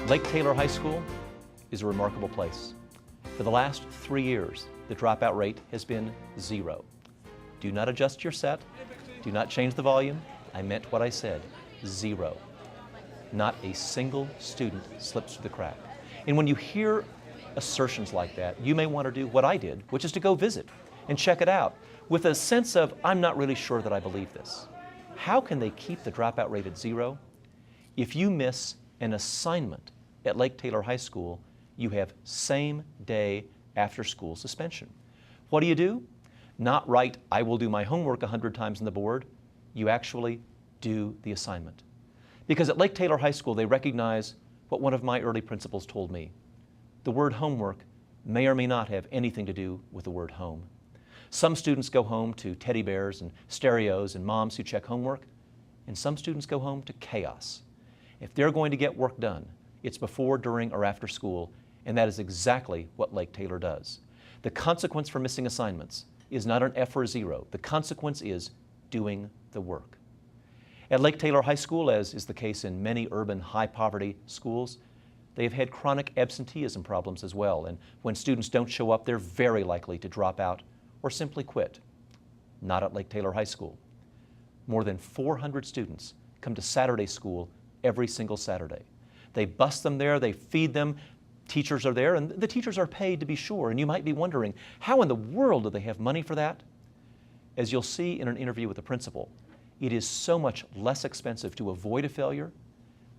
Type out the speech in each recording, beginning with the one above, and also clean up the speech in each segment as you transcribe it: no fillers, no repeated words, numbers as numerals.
Lake Taylor High School is a remarkable place. For the last 3 years, the dropout rate has been 0. Do not adjust your set. Do not change the volume. I meant what I said, 0. Not a single student slips through the crack. And when you hear assertions like that, you may want to do what I did, which is to go visit and check it out with a sense of, I'm not really sure that I believe this. How can they keep the dropout rate at 0? If you miss an assignment at Lake Taylor High School, you have same-day after-school suspension. What do? Not write, I will do my homework 100 times on the board. You actually do the assignment. Because at Lake Taylor High School, they recognize what one of my early principals told me. The word homework may or may not have anything to do with the word home. Some students go home to teddy bears and stereos and moms who check homework, and some students go home to chaos. If they're going to get work done, it's before, during, or after school, and that is exactly what Lake Taylor does. The consequence for missing assignments is not an F or a 0. The consequence is doing the work. At Lake Taylor High School, as is the case in many urban high-poverty schools, they have had chronic absenteeism problems as well, and when students don't show up, they're very likely to drop out or simply quit. Not at Lake Taylor High School. More than 400 students come to Saturday school every single Saturday. They bus them there, they feed them, teachers are there, and the teachers are paid to be sure, and you might be wondering, how in the world do they have money for that? As you'll see in an interview with the principal, it is so much less expensive to avoid a failure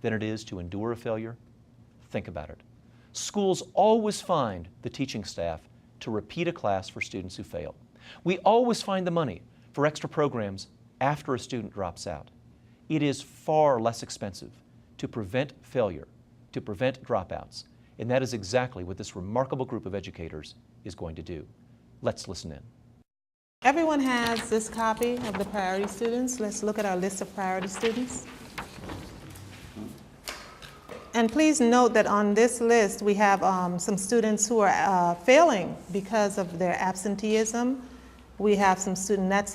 than it is to endure a failure. Think about it. Schools always find the teaching staff to repeat a class for students who fail. We always find the money for extra programs after a student drops out. It is far less expensive to prevent failure, to prevent dropouts, and that is exactly what this remarkable group of educators is going to do. Let's listen in. Everyone has this copy of the priority students. Let's look at our list of priority students. And please note that on this list we have some students who are failing because of their absenteeism. We have some students that's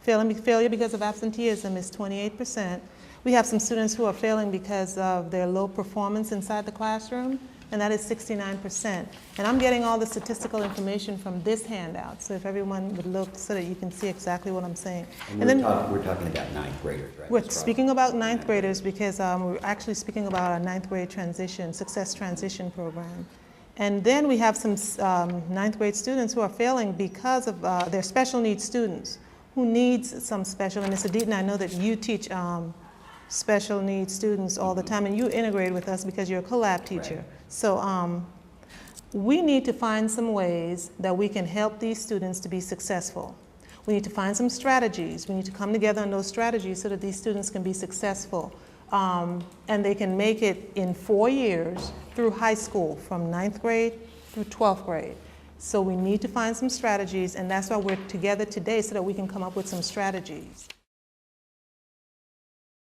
failure because of absenteeism is 28%. We have some students who are failing because of their low performance inside the classroom, and that is 69%. And I'm getting all the statistical information from this handout, so if everyone would look so that you can see exactly what I'm saying. And then we're talking about 9th graders, right? We're speaking about 9th graders because we're actually speaking about our 9th grade transition, success transition program. And then we have some 9th grade students who are failing because of their special needs students who needs some special, and Ms. Adeton, I know that you teach special needs students all the time, and you integrate with us because you're a collab teacher. Right. So we need to find some ways that we can help these students to be successful. We need to find some strategies. We need to come together on those strategies so that these students can be successful. And they can make it in 4 years through high school, from 9th grade through 12th grade. So we need to find some strategies, and that's why we're together today, so that we can come up with some strategies.